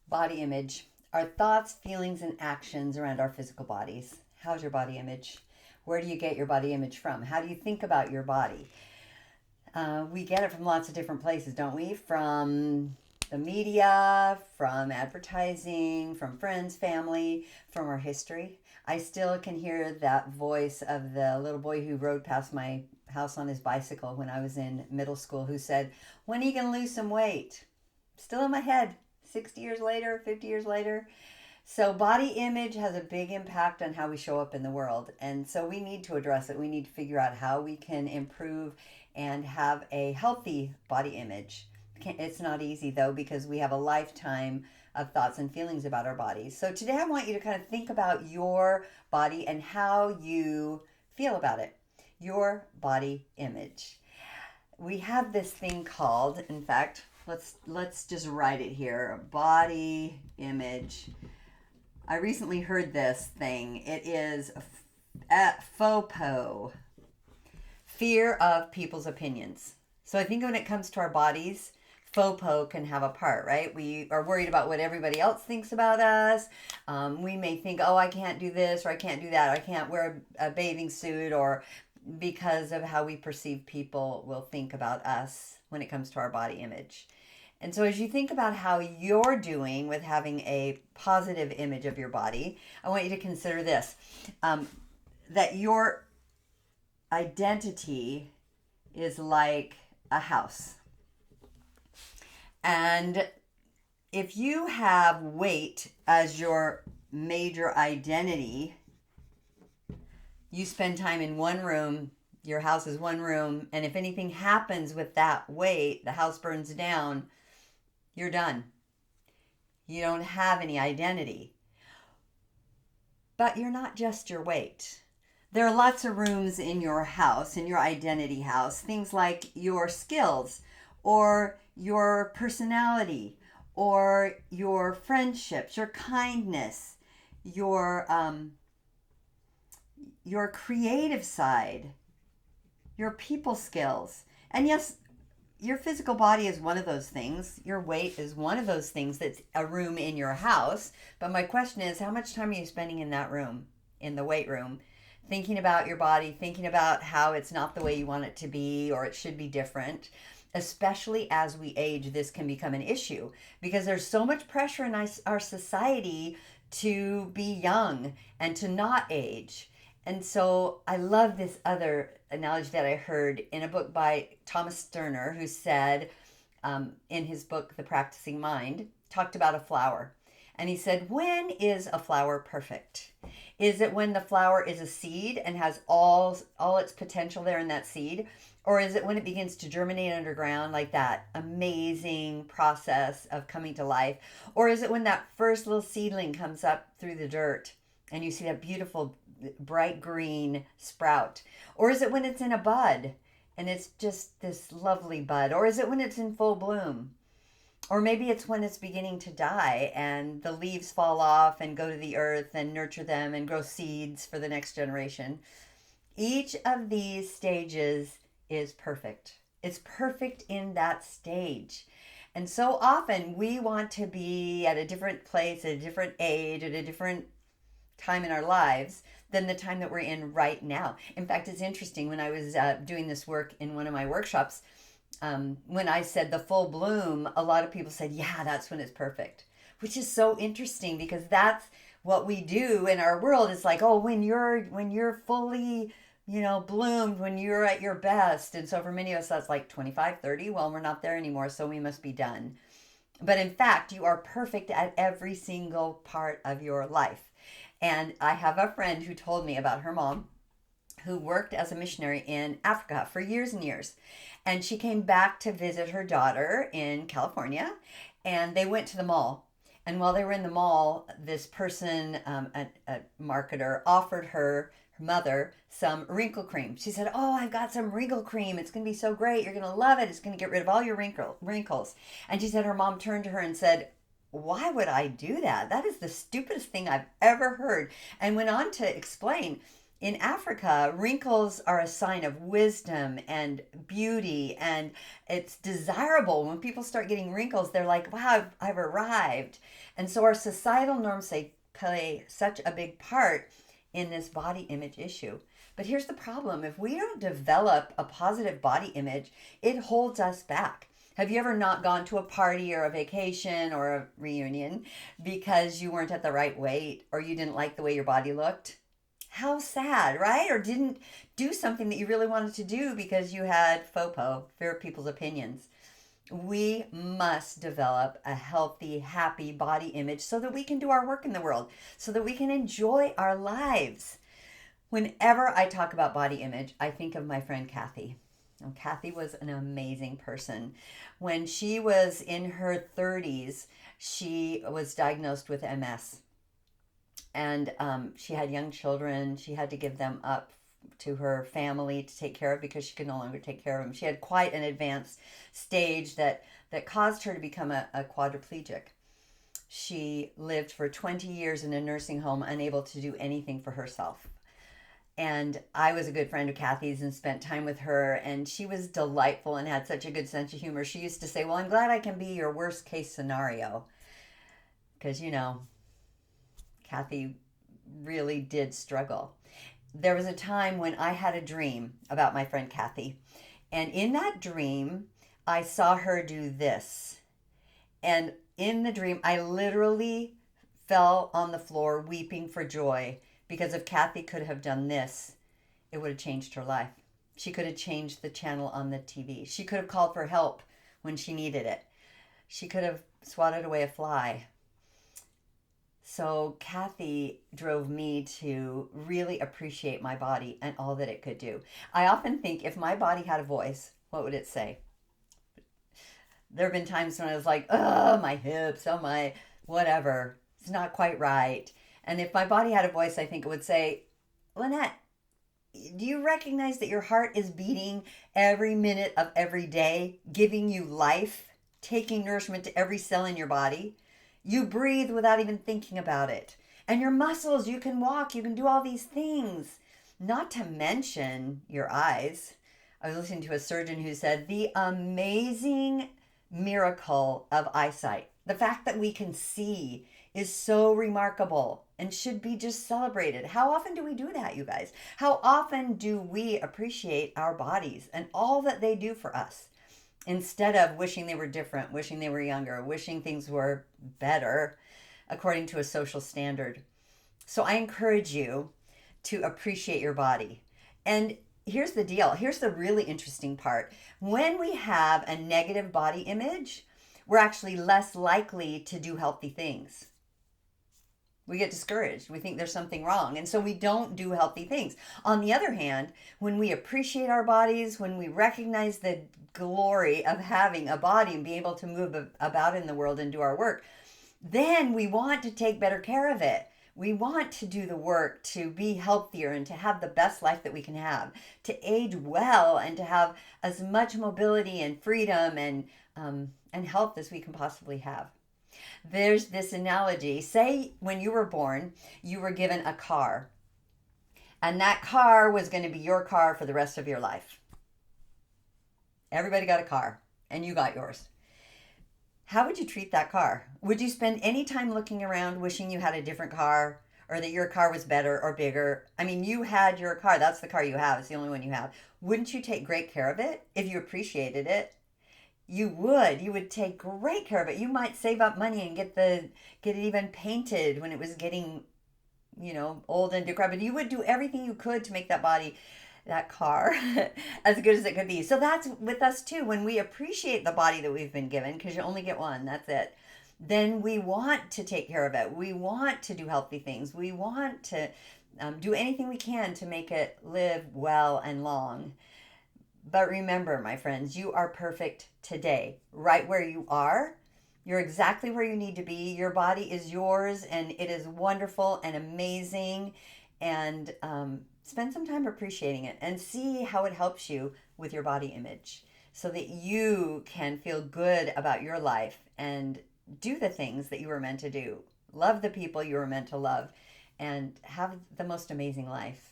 Body image. Our thoughts, feelings, and actions around our physical bodies. How's your body image? Where do you get your body image from? How do you think about your body? We get it from lots of different places, don't we? From the media, from advertising, from friends, family, from our history. I still can hear that voice of the little boy who rode past my house on his bicycle when I was in middle school who said, "When are you going to lose some weight?" Still in my head, 60 years later, 50 years later. So, body image has a big impact on how we show up in the world. And so, we need to address it. We need to figure out how we can improve and have a healthy body image. It's not easy, though, because we have a lifetime of thoughts and feelings about our bodies. So, today I want you to kind of think about your body and how you feel about it, your body image. We have this thing called, in fact, let's just write it here, body image. I recently heard this thing. It is FOPO, fear of people's opinions. So I think when it comes to our bodies, FOPO can have a part, right? We are worried about what everybody else thinks about us. We may think, oh, I can't do this or I can't do that. I can't wear a bathing suit, or because of how we perceive people will think about us when it comes to our body image. And so, as you think about how you're doing with having a positive image of your body, I want you to consider this, that your identity is like a house. And if you have weight as your major identity, you spend time in one room, your house is one room, and if anything happens with that weight, the house burns down, you're done. You don't have any identity. But you're not just your weight. There are lots of rooms in your house, in your identity house, things like your skills or your personality or your friendships, your kindness, your creative side, your people skills. And yes, your physical body is one of those things. Your weight is one of those things that's a room in your house. But my question is, how much time are you spending in that room, in the weight room, thinking about your body, thinking about how it's not the way you want it to be or it should be different? Especially as we age, this can become an issue because there's so much pressure in our society to be young and to not age. And so I love this other analogy that I heard in a book by Thomas Sterner, who said, in his book, The Practicing Mind, talked about a flower. And he said, when is a flower perfect? Is it when the flower is a seed and has all its potential there in that seed? Or is it when it begins to germinate underground, like that amazing process of coming to life? Or is it when that first little seedling comes up through the dirt and you see that beautiful bright green sprout? Or is it when it's in a bud and it's just this lovely bud? Or is it when it's in full bloom? Or maybe it's when it's beginning to die and the leaves fall off and go to the earth and nurture them and grow seeds for the next generation. Each of these stages is perfect. It's perfect in that stage. And so often we want to be at a different place, at a different age, at a different time in our lives than the time that we're in right now. In fact, it's interesting when I was doing this work in one of my workshops, when I said the full bloom, a lot of people said, yeah, that's when it's perfect, which is so interesting because that's what we do in our world. It's like, oh, when you're fully, bloomed, when you're at your best. And so for many of us, that's like 25, 30. Well, we're not there anymore, so we must be done. But in fact, you are perfect at every single part of your life. And I have a friend who told me about her mom who worked as a missionary in Africa for years and years. And she came back to visit her daughter in California, and they went to the mall. And while they were in the mall, this person, a marketer, offered her mother, some wrinkle cream. She said, oh, I've got some wrinkle cream. It's going to be so great. You're going to love it. It's going to get rid of all your wrinkles. And she said her mom turned to her and said, why would I do that? That is the stupidest thing I've ever heard. And went on to explain, In Africa, wrinkles are a sign of wisdom and beauty, and it's desirable. When people start getting wrinkles, they're like, wow, I've arrived. And so our societal norms play such a big part in this body image issue. But here's the problem: if we don't develop a positive body image, it holds us back. Have you ever not gone to a party or a vacation or a reunion because you weren't at the right weight or you didn't like the way your body looked? How sad, right? Or didn't do something that you really wanted to do because you had FOPO, fear of people's opinions. We must develop a healthy, happy body image so that we can do our work in the world, so that we can enjoy our lives. Whenever I talk about body image, I think of my friend Kathy. And Kathy was an amazing person. When she was in her 30s, she was diagnosed with MS. And she had young children. She had to give them up to her family to take care of because she could no longer take care of them. She had quite an advanced stage that caused her to become a quadriplegic. She lived for 20 years in a nursing home, unable to do anything for herself. And I was a good friend of Kathy's and spent time with her, and she was delightful and had such a good sense of humor. She used to say, well, I'm glad I can be your worst case scenario. Because, Kathy really did struggle. There was a time when I had a dream about my friend Kathy. And in that dream, I saw her do this. And in the dream, I literally fell on the floor weeping for joy, because if Kathy could have done this, it would have changed her life. She could have changed the channel on the TV. She could have called for help when she needed it. She could have swatted away a fly. So Kathy drove me to really appreciate my body and all that it could do. I often think, if my body had a voice, what would it say? There have been times when I was like, oh, my hips, oh, my whatever. It's not quite right. And if my body had a voice, I think it would say, Lynette, do you recognize that your heart is beating every minute of every day, giving you life, taking nourishment to every cell in your body? You breathe without even thinking about it. And your muscles, you can walk, you can do all these things. Not to mention your eyes. I was listening to a surgeon who said the amazing miracle of eyesight. The fact that we can see is so remarkable and should be just celebrated. How often do we do that, you guys? How often do we appreciate our bodies and all that they do for us, instead of wishing they were different, wishing they were younger, wishing things were better according to a social standard? So I encourage you to appreciate your body. And here's the deal. Here's the really interesting part. When we have a negative body image, we're actually less likely to do healthy things. We get discouraged. We think there's something wrong. And so we don't do healthy things. On the other hand, when we appreciate our bodies, when we recognize the glory of having a body and being able to move about in the world and do our work, then we want to take better care of it. We want to do the work to be healthier and to have the best life that we can have, to age well and to have as much mobility and freedom and health as we can possibly have. There's this analogy. Say when you were born, you were given a car, and that car was going to be your car for the rest of your life. Everybody got a car, and you got yours. How would you treat that car? Would you spend any time looking around wishing you had a different car, or that your car was better or bigger? I mean, you had your car. That's the car you have. It's the only one you have. Wouldn't you take great care of it if you appreciated it? You would take great care of it. You might save up money and get it even painted when it was getting, old and decrepit. You would do everything you could to make that car as good as it could be. So that's with us too. When we appreciate the body that we've been given, because you only get one, that's it, then we want to take care of it. We want to do healthy things. We want to do anything we can to make it live well and long. But remember, my friends, you are perfect today, right where you are. You're exactly where you need to be. Your body is yours, and it is wonderful and amazing. And spend some time appreciating it and see how it helps you with your body image, so that you can feel good about your life and do the things that you were meant to do. Love the people you were meant to love, and have the most amazing life.